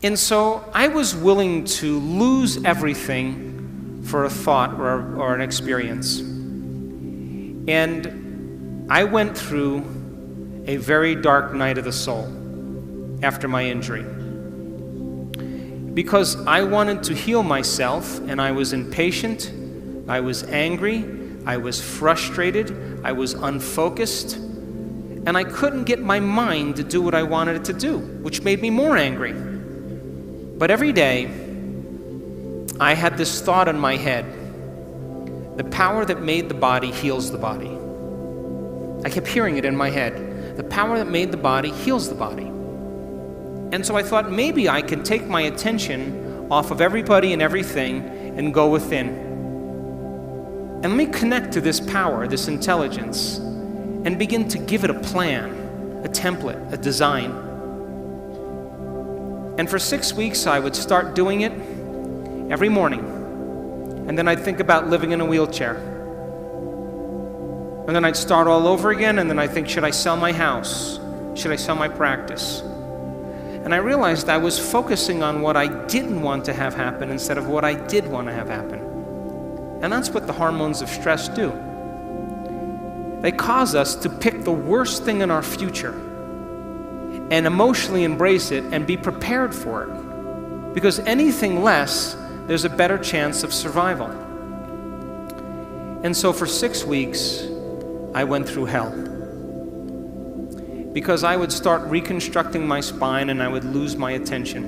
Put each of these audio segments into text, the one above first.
And so I was willing to lose everything for a thought or an experience. And I went through a very dark night of the soul after my injury, because I wanted to heal myself, and I was impatient, I was angry, I was frustrated, I was unfocused, and I couldn't get my mind to do what I wanted it to do, which made me more angry. But every day, I had this thought in my head: the power that made the body heals the body. I kept hearing it in my head. The power that made the body heals the body. And so I thought, maybe I can take my attention off of everybody and everything and go within. And let me connect to this power, this intelligence, and begin to give it a plan, a template, a design. And for 6 weeks, I would start doing it every morning. And then I'd think about living in a wheelchair. And then I'd start all over again, and then I'd think, should I sell my house? Should I sell my practice? And I realized I was focusing on what I didn't want to have happen instead of what I did want to have happen. And that's what the hormones of stress do. They cause us to pick the worst thing in our future and emotionally embrace it and be prepared for it. Because anything less, there's a better chance of survival. And so for 6 weeks, I went through hell. Because I would start reconstructing my spine and I would lose my attention.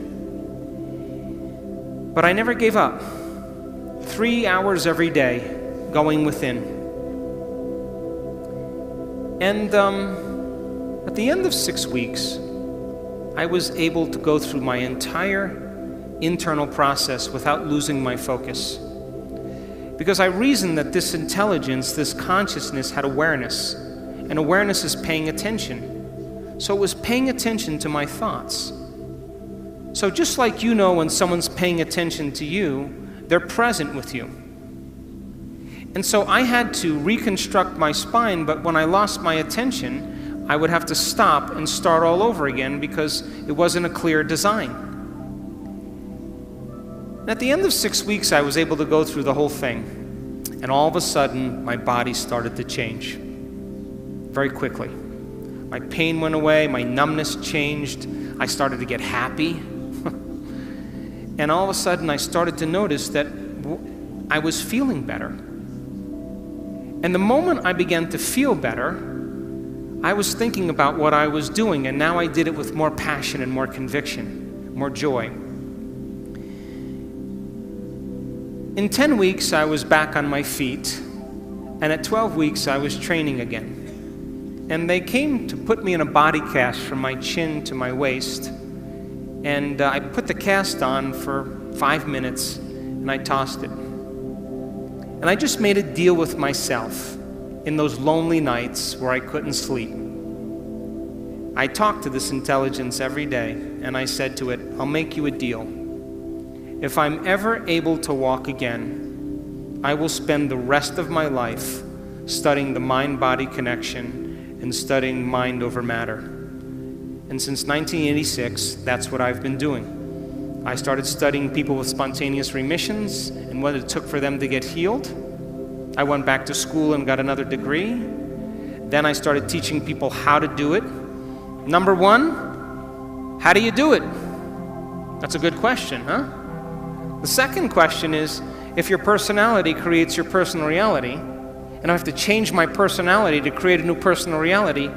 But I never gave up. 3 hours every day, going within. And at the end of 6 weeks, I was able to go through my entire internal process without losing my focus. Because I reasoned that this intelligence, this consciousness had awareness, and awareness is paying attention. So it was paying attention to my thoughts. So just like you know when someone's paying attention to you, they're present with you. And so I had to reconstruct my spine, but when I lost my attention, I would have to stop and start all over again because it wasn't a clear design. And at the end of 6 weeks, I was able to go through the whole thing. And all of a sudden, my body started to change very quickly. My pain went away, my numbness changed, I started to get happy. And all of a sudden I started to notice that I was feeling better. And the moment I began to feel better, I was thinking about what I was doing, and now I did it with more passion and more conviction, more joy. In 10 weeks I was back on my feet, and at 12 weeks I was training again. And they came to put me in a body cast from my chin to my waist. And I put the cast on for 5 minutes, and I tossed it. And I just made a deal with myself in those lonely nights where I couldn't sleep. I talked to this intelligence every day, and I said to it, I'll make you a deal. If I'm ever able to walk again, I will spend the rest of my life studying the mind-body connection and studying mind over matter. And since 1986, that's what I've been doing. I started studying people with spontaneous remissions and what it took for them to get healed. I went back to school and got another degree. Then I started teaching people how to do it. Number one, how do you do it? That's a good question, huh? The second question is, if your personality creates your personal reality, and I have to change my personality to create a new personal reality,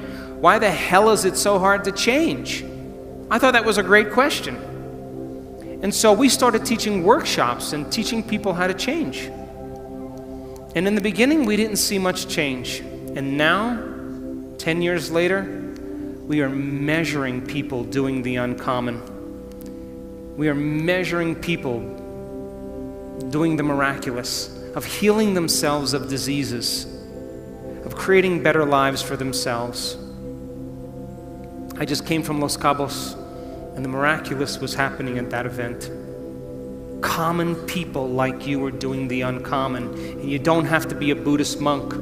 why the hell is it so hard to change? I thought that was a great question. And so we started teaching workshops and teaching people how to change. And in the beginning, we didn't see much change. And now, 10 years later, we are measuring people doing the uncommon. We are measuring people doing the miraculous, of healing themselves of diseases, of creating better lives for themselves. I just came from Los Cabos, and the miraculous was happening at that event. Common people like you are doing the uncommon, and you don't have to be a Buddhist monk.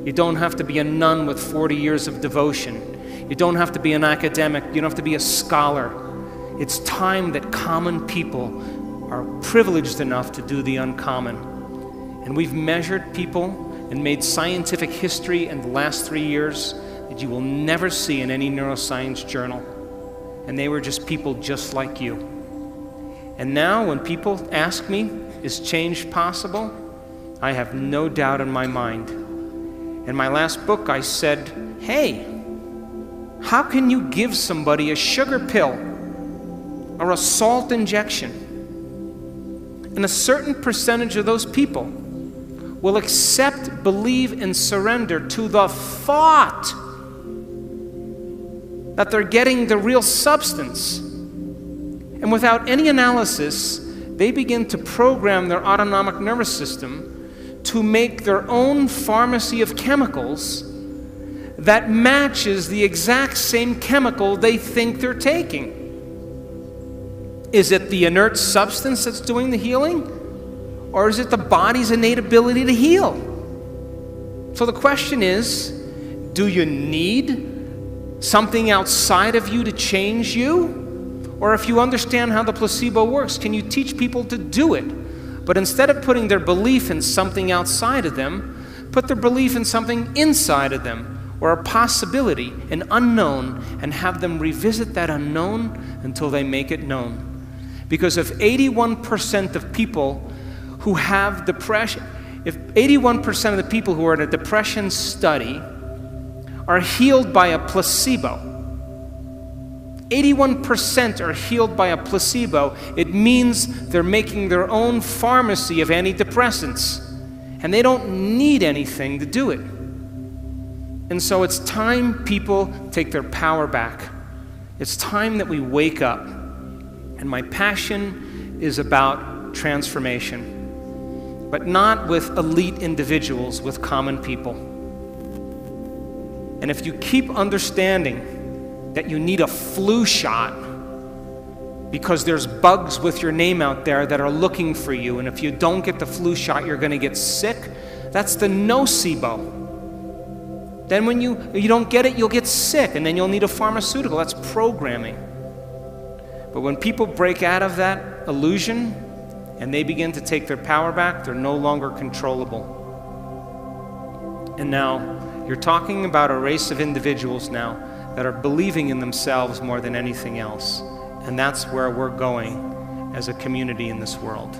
You don't have to be a nun with 40 years of devotion. You don't have to be an academic. You don't have to be a scholar. It's time that common people are privileged enough to do the uncommon. And we've measured people and made scientific history in the last 3 years that you will never see in any neuroscience journal. And they were just people just like you. And now when people ask me, is change possible? I have no doubt in my mind. In my last book, I said, hey, how can you give somebody a sugar pill or a salt injection, and a certain percentage of those people will accept, believe, and surrender to the thought that they're getting the real substance? And without any analysis, they begin to program their autonomic nervous system to make their own pharmacy of chemicals that matches the exact same chemical they think they're taking. Is it the inert substance that's doing the healing? Or is it the body's innate ability to heal? So the question is, do you need something outside of you to change you? Or if you understand how the placebo works, can you teach people to do it? But instead of putting their belief in something outside of them, put their belief in something inside of them, or a possibility, an unknown, and have them revisit that unknown until they make it known. Because if 81% of people who have depression, if 81% of the people who are in a depression study are healed by a placebo, 81% are healed by a placebo, it means they're making their own pharmacy of antidepressants, and they don't need anything to do it. And so it's time people take their power back. It's time that we wake up. And my passion is about transformation, but not with elite individuals, with common people. And if you keep understanding that you need a flu shot because there's bugs with your name out there that are looking for you, and if you don't get the flu shot, you're going to get sick, that's the NOCEBO. Then when you don't get it, you'll get sick, and then you'll need a pharmaceutical. That's programming. But when people break out of that illusion and they begin to take their power back, they're no longer controllable. And now, you're talking about a race of individuals now that are believing in themselves more than anything else. And that's where we're going as a community in this world.